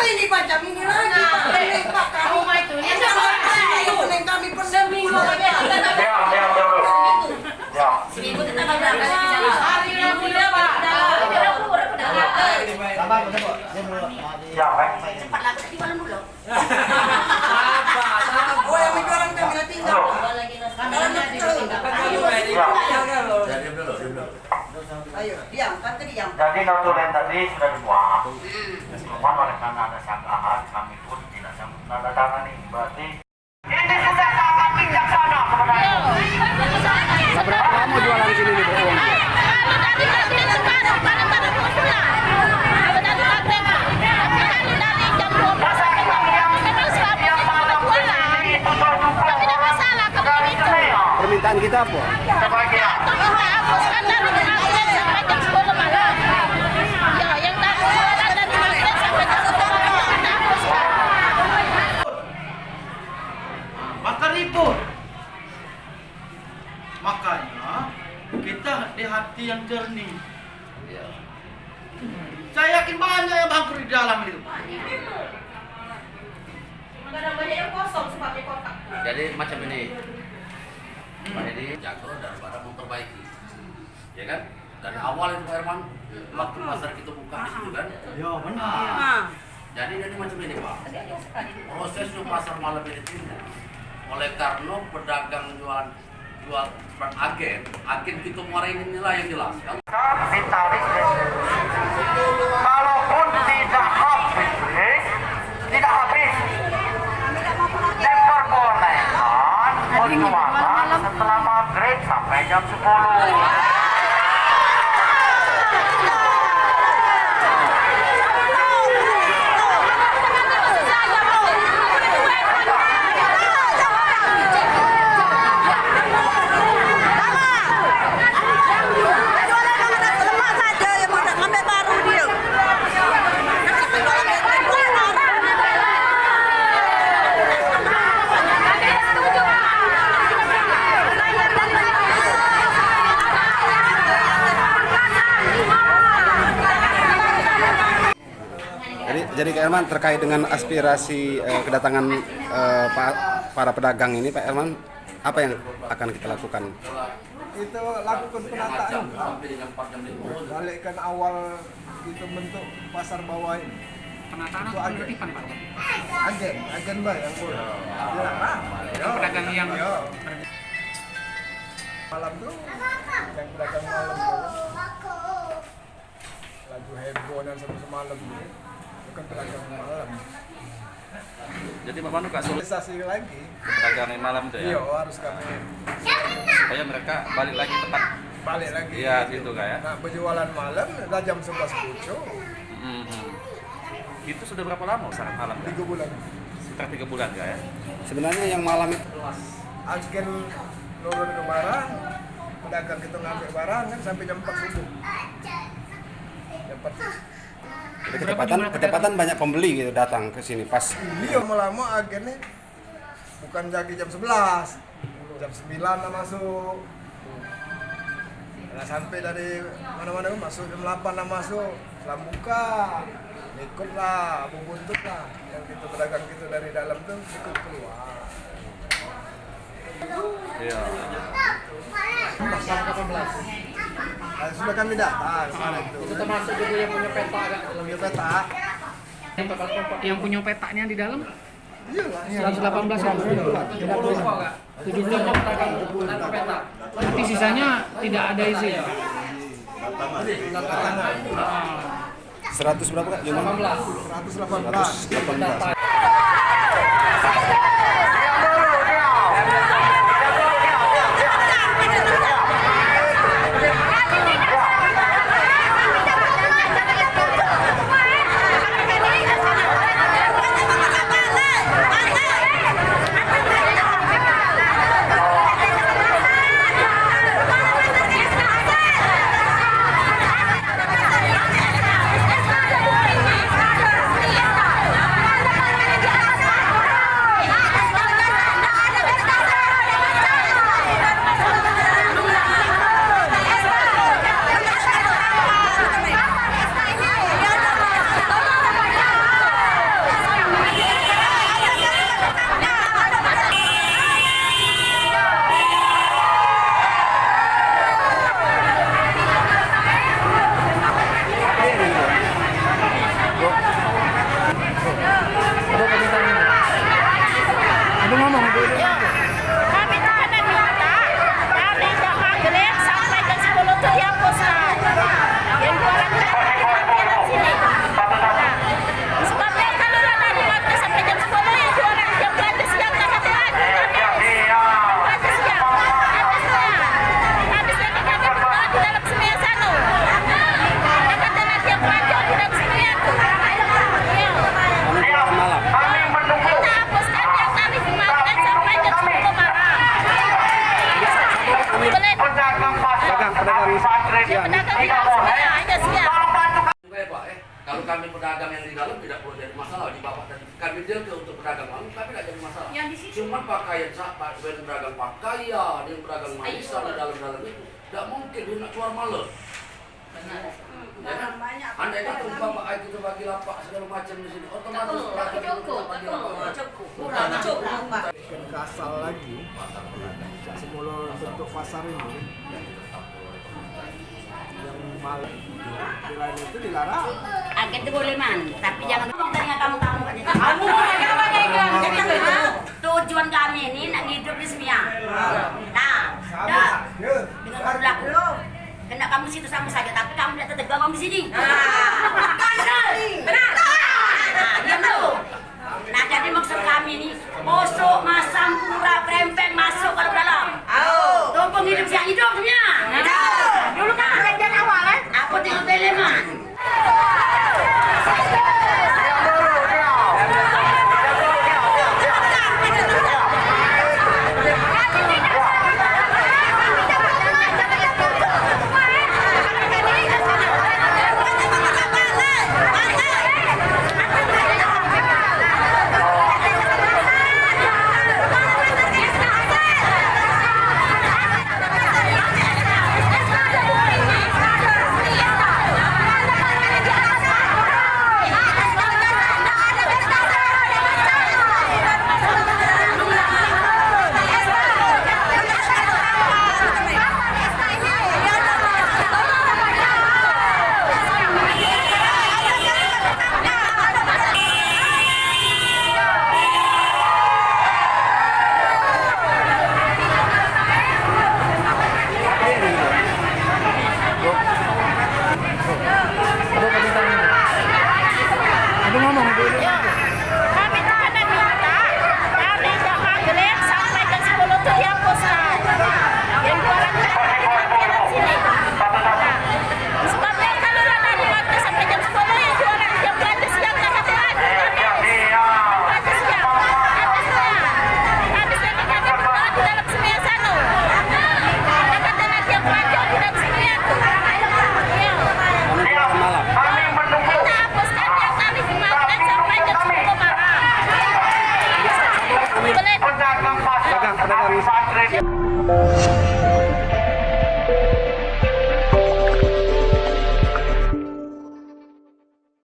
Ini macam ini lagi. Seminggu kita hari muda Pak. Cepat lah di malam dulu. Oh, yang itu orang kami tinggal. Ayo, diam, kata diam. Jadi notulen tadi sudah dibuat. Cuman oleh karena ada sanggahan, kami pun tidak tanda tangani. Berarti ini sudah sangat bijaksana sebenarnya. Berapa lama jualan sini nih, Bro? Permintaan kita apa? Maka ribut. Makanya kita di hati yang jernih. Saya yakin banyak yang bangkrut di dalam itu. Jadi macam ini, Pak Edi Jakro daripada memperbaiki, ya kan? Dari awal itu Pak Herman, waktu pasar kita buka di situ kan? Ya benar. Jadi macam ini Pak, prosesnya pasar malam ini tidak. Oleh karena pedagang jual agen kita marahin nilai yang jelas. Ditarik kalaupun tidak habis, diperbolehkan berjualan setelah maghrib sampai jam 10. Jadi Pak Herman, terkait dengan aspirasi kedatangan para pedagang ini, Pak Herman, apa yang akan kita lakukan? Kita lakukan penataan, balikkan awal kita bentuk pasar bawah ini. Penataan atau penertiban Pak? Agen Mbak yang boleh. Dilarang. Pedagang yang Malam tuh, yang pedagang malam tuh, laju heboh dan sampai semalam tuh. Bukan pedagang malam. Jadi Pak Manu Kak Sosialisasi lagi. pedagang malam itu ya? Iya, harus kami. Supaya mereka balik lagi tempat. Balik lagi. Iya, gitu Kak ya. Nah, berjualan malam, udah jam 11 pucuk. Itu sudah berapa lama usaha malam? 3 bulan. Sekitar 3 bulan Kak ya? Sebenarnya yang malam itu Agen nurun ke barang, pedagang kita ngambil barang kan sampai jam 4 subuh. Jam 4 subuh. jadi ketepatan banyak pembeli gitu datang ke sini pas. Iya, lama-lama agennya bukan jadi jam 11, jam 9 lah masuk. Nah, sampai dari mana-mana masuk jam 8 lah masuk, setelah buka, ikut lah, buntut lah. Yang kita pedagang kita dari dalam tuh ikut keluar. Iya. pasar 18. Nah, sudah kami datang sekarang itu. Itu termasuk juga yang punya peta agak dalam Punya peta. yang punya petanya di dalam Iya lah. 118 kan? 70 pedagang peta. Nanti sisanya tidak ada isi. 100 berapa Kak? 118. 118. tidak boleh. Tolong bantu Pak, kalau kami pedagang yang di dalam tidak boleh jadi masalah di bawah, dan kami deal ke untuk pedagang lain kami tidak jadi masalah. Cuma pakaian pedagang pakaian, yang pedagang manisan di dalam itu tidak mungkin dia nak jual malam. Ya kan? Andai kata bapak itu bagi lapak segala macam di sini, otomatis cukup. Kasal lagi semula bentuk pasar ini yang malam di lain itu dilarang. Agak itu boleh man, tapi jangan tanya kamu aja. Tujuan kami ini nak hidup di Semia. Nah, dengan berlaku. Kena kamu situ sama saja, tapi kamu tidak tertegang di sini. Benar. Nah, diam dulu. Nah, jadi maksud kami ini, masuk